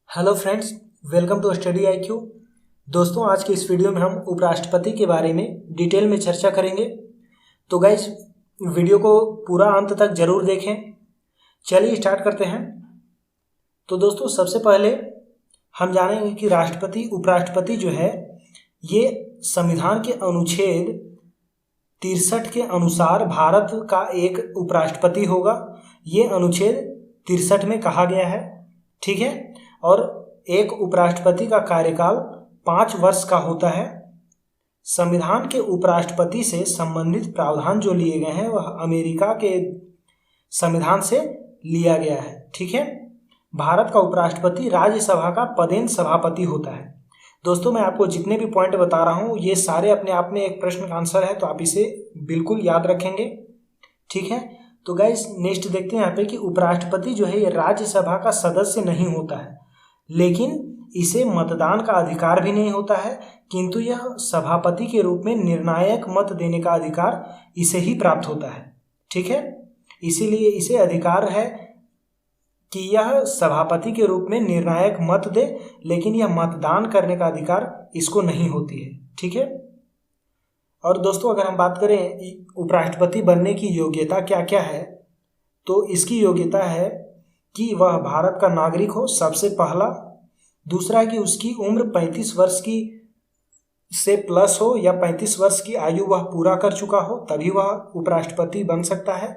Hello friends, welcome to study IQ। दोस्तों, आज के इस वीडियो में हम उपराष्ट्रपति के बारे में डिटेल में चर्चा करेंगे। तो गाइज, वीडियो को पूरा अंत तक जरूर देखें। चलिए स्टार्ट करते हैं। तो दोस्तों, सबसे पहले हम जानेंगे कि राष्ट्रपति उपराष्ट्रपति जो है ये संविधान के अनुच्छेद 63 के अनुसार भारत का एक उपराष्ट्रपति होगा। ये अनुच्छेद 63 में कहा गया है, ठीक है। और एक उपराष्ट्रपति का कार्यकाल 5 वर्ष का होता है। संविधान के उपराष्ट्रपति से संबंधित प्रावधान जो लिए गए हैं वह अमेरिका के संविधान से लिया गया है, ठीक है। भारत का उपराष्ट्रपति राज्यसभा का पदेन सभापति होता है। दोस्तों, मैं आपको जितने भी पॉइंट बता रहा हूँ ये सारे अपने आप में एक प्रश्न का आंसर है, तो आप इसे बिल्कुल याद रखेंगे, ठीक है। तो गाइस, नेक्स्ट देखते हैं यहाँ पे कि उपराष्ट्रपति जो है ये राज्यसभा का सदस्य नहीं होता है, लेकिन इसे मतदान का अधिकार भी नहीं होता है, किंतु यह सभापति के रूप में निर्णायक मत देने का अधिकार इसे ही प्राप्त होता है, ठीक है। इसीलिए इसे अधिकार है कि यह सभापति के रूप में निर्णायक मत दे, लेकिन यह मतदान करने का अधिकार इसको नहीं होती है, ठीक है। और दोस्तों, अगर हम बात करें उपराष्ट्रपति बनने की योग्यता क्या क्या है, तो इसकी योग्यता है कि वह भारत का नागरिक हो, सबसे पहला। दूसरा है कि उसकी उम्र 35 वर्ष की से प्लस हो या 35 वर्ष की आयु वह पूरा कर चुका हो, तभी वह उपराष्ट्रपति बन सकता है।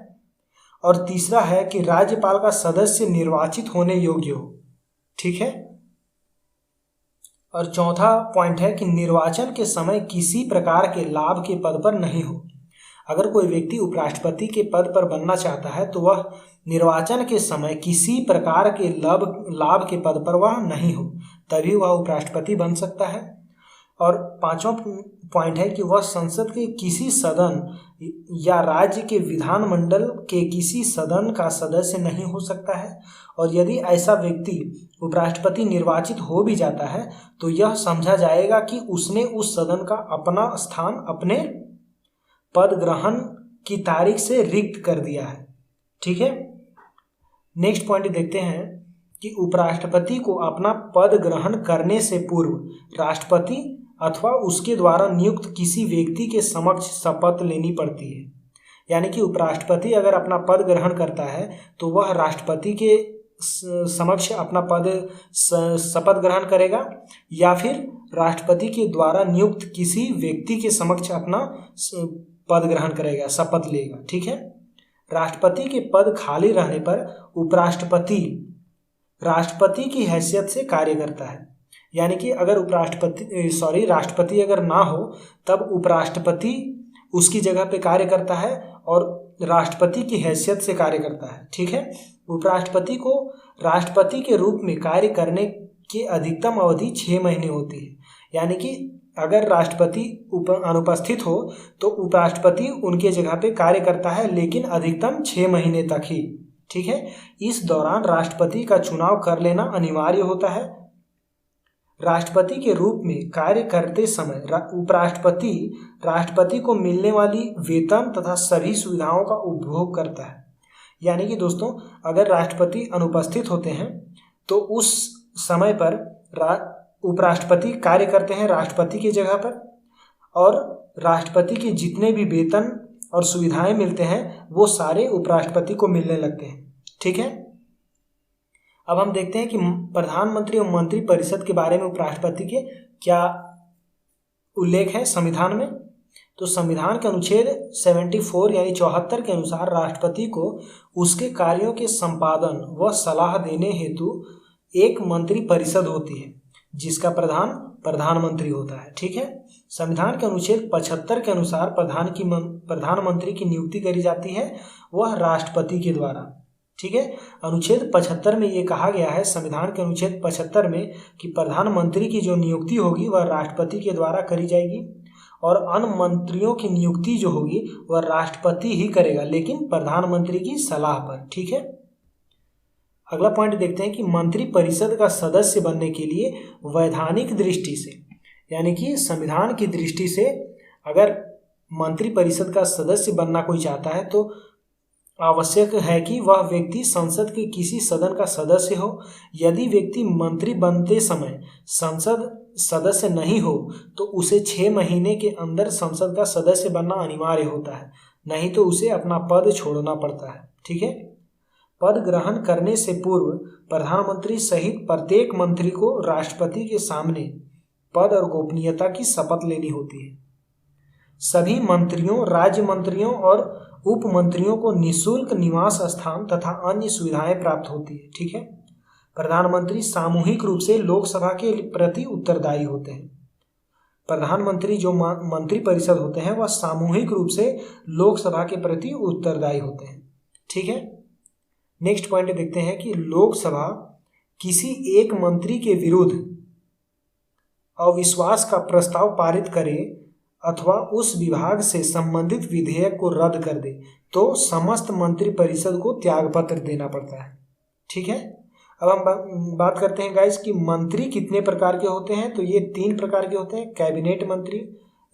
और तीसरा है कि राज्यपाल का सदस्य निर्वाचित होने योग्य हो, ठीक है। और चौथा पॉइंट है कि निर्वाचन के समय किसी प्रकार के लाभ के पद पर नहीं हो। अगर कोई व्यक्ति उपराष्ट्रपति के पद पर बनना चाहता है तो वह निर्वाचन के समय किसी प्रकार के लाभ के पद पर वह नहीं हो, तभी वह उपराष्ट्रपति बन सकता है। और पांचवा पॉइंट है कि वह संसद के किसी सदन या राज्य के विधानमंडल के किसी सदन का सदस्य नहीं हो सकता है। और यदि ऐसा व्यक्ति उपराष्ट्रपति निर्वाचित हो भी जाता है तो यह समझा जाएगा कि उसने उस सदन का अपना स्थान अपने पद ग्रहण की तारीख से रिक्त कर दिया है, ठीक है। नेक्स्ट पॉइंट देखते हैं कि उपराष्ट्रपति को अपना पद ग्रहण करने से पूर्व राष्ट्रपति अथवा उसके द्वारा नियुक्त किसी व्यक्ति के समक्ष शपथ लेनी पड़ती है। यानी कि उपराष्ट्रपति अगर अपना पद ग्रहण करता है तो वह राष्ट्रपति के समक्ष अपना शपथ ग्रहण करेगा, या फिर राष्ट्रपति के द्वारा नियुक्त किसी व्यक्ति के समक्ष अपना पद ग्रहण करेगा, शपथ लेगा, ठीक है। राष्ट्रपति के पद खाली रहने पर उपराष्ट्रपति राष्ट्रपति की हैसियत से कार्य करता है। यानी कि अगर राष्ट्रपति अगर ना हो तब उपराष्ट्रपति उसकी जगह पे कार्य करता है और राष्ट्रपति की हैसियत से कार्य करता है, ठीक है। उपराष्ट्रपति को राष्ट्रपति के रूप में कार्य करने की अधिकतम अवधि 6 महीने होती है। यानी कि अगर राष्ट्रपति अनुपस्थित हो तो उपराष्ट्रपति उनके जगह पे कार्य करता है, लेकिन अधिकतम 6 महीने तक ही, ठीक है। इस दौरान राष्ट्रपति का चुनाव कर लेना अनिवार्य होता है। राष्ट्रपति के रूप में कार्य करते समय उपराष्ट्रपति राष्ट्रपति को मिलने वाली वेतन तथा सभी सुविधाओं का उपभोग करता है। यानी कि दोस्तों, अगर राष्ट्रपति अनुपस्थित होते हैं तो उस समय पर उपराष्ट्रपति कार्य करते हैं राष्ट्रपति की जगह पर, और राष्ट्रपति के जितने भी वेतन और सुविधाएं मिलते हैं वो सारे उपराष्ट्रपति को मिलने लगते हैं, ठीक है। अब हम देखते हैं कि प्रधानमंत्री और मंत्री परिषद के बारे में उपराष्ट्रपति के क्या उल्लेख है संविधान में। तो संविधान के अनुच्छेद 74 यानी 74 के अनुसार राष्ट्रपति को उसके कार्यों के संपादन व सलाह देने हेतु एक मंत्री परिषद होती है जिसका प्रधानमंत्री होता है, ठीक है। संविधान के अनुच्छेद 75 के अनुसार प्रधानमंत्री की नियुक्ति करी जाती है वह राष्ट्रपति के द्वारा, ठीक है। अनुच्छेद 75 में ये कहा गया है, संविधान के अनुच्छेद 75 में, कि प्रधानमंत्री की जो नियुक्ति होगी वह राष्ट्रपति के द्वारा करी जाएगी और अन्य मंत्रियों की नियुक्ति जो होगी वह राष्ट्रपति ही करेगा, लेकिन प्रधानमंत्री की सलाह पर, ठीक है। अगला पॉइंट देखते हैं कि मंत्री परिषद का सदस्य बनने के लिए वैधानिक दृष्टि से, यानी कि संविधान की दृष्टि से, अगर मंत्री परिषद का सदस्य बनना कोई चाहता है तो आवश्यक है कि वह व्यक्ति संसद के किसी सदन का सदस्य हो। यदि व्यक्ति मंत्री बनते समय संसद सदस्य नहीं हो तो उसे 6 महीने के अंदर संसद का सदस्य बनना अनिवार्य होता है, नहीं तो उसे अपना पद छोड़ना पड़ता है। ठीक है। पद ग्रहण करने से पूर्व प्रधानमंत्री सहित प्रत्येक मंत्री को राष्ट्रपति के सामने पद और गोपनीयता की शपथ लेनी होती है। सभी मंत्रियों, राज्य मंत्रियों और उप मंत्रियों को निःशुल्क निवास स्थान तथा अन्य सुविधाएं प्राप्त होती है। ठीक है। प्रधानमंत्री सामूहिक रूप से लोकसभा के प्रति उत्तरदायी होते हैं। प्रधानमंत्री जो मंत्री परिषद होते हैं वह सामूहिक रूप से लोकसभा के प्रति उत्तरदायी होते हैं। ठीक है। नेक्स्ट पॉइंट देखते हैं कि लोकसभा किसी एक मंत्री के विरुद्ध अविश्वास का प्रस्ताव पारित करे अथवा उस विभाग से संबंधित विधेयक को रद्द कर दे तो समस्त मंत्री परिषद को त्यागपत्र देना पड़ता है। ठीक है। अब हम बात करते हैं गाइस कि मंत्री कितने प्रकार के होते हैं। तो ये 3 प्रकार के होते हैं, कैबिनेट मंत्री,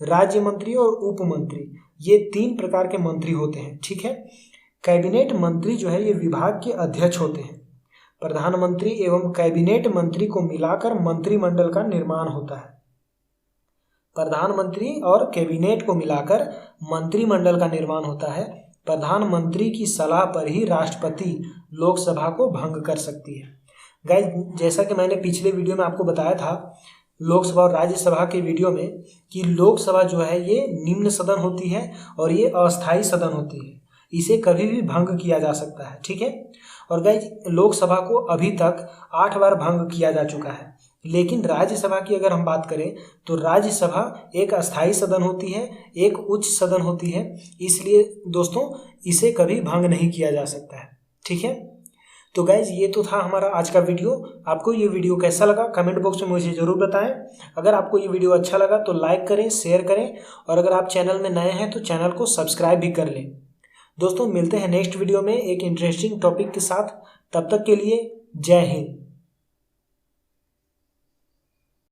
राज्य मंत्री और उप मंत्री। ये 3 प्रकार के मंत्री होते हैं। ठीक है। कैबिनेट मंत्री जो है ये विभाग के अध्यक्ष होते हैं। प्रधानमंत्री एवं कैबिनेट मंत्री को मिलाकर मंत्रिमंडल का निर्माण होता है। प्रधानमंत्री और कैबिनेट को मिलाकर मंत्रिमंडल का निर्माण होता है। प्रधानमंत्री की सलाह पर ही राष्ट्रपति लोकसभा को भंग कर सकती है। गाइस, जैसा कि मैंने पिछले वीडियो में आपको बताया था लोकसभा और राज्यसभा के वीडियो में कि लोकसभा जो है ये निम्न सदन होती है और ये अस्थायी सदन होती है, इसे कभी भी भंग किया जा सकता है। ठीक है। और गाइस, लोकसभा को अभी तक 8 बार भंग किया जा चुका है, लेकिन राज्यसभा की अगर हम बात करें तो राज्यसभा एक अस्थायी सदन होती है, एक उच्च सदन होती है, इसलिए दोस्तों इसे कभी भंग नहीं किया जा सकता है। ठीक है। तो गाइज, ये तो था हमारा आज का वीडियो। आपको ये वीडियो कैसा लगा कमेंट बॉक्स में मुझे ज़रूर बताएं। अगर आपको ये वीडियो अच्छा लगा तो लाइक करें, शेयर करें और अगर आप चैनल में नए हैं तो चैनल को सब्सक्राइब भी कर लें। दोस्तों, मिलते हैं नेक्स्ट वीडियो में एक इंटरेस्टिंग टॉपिक के साथ। तब तक के लिए जय हिंद।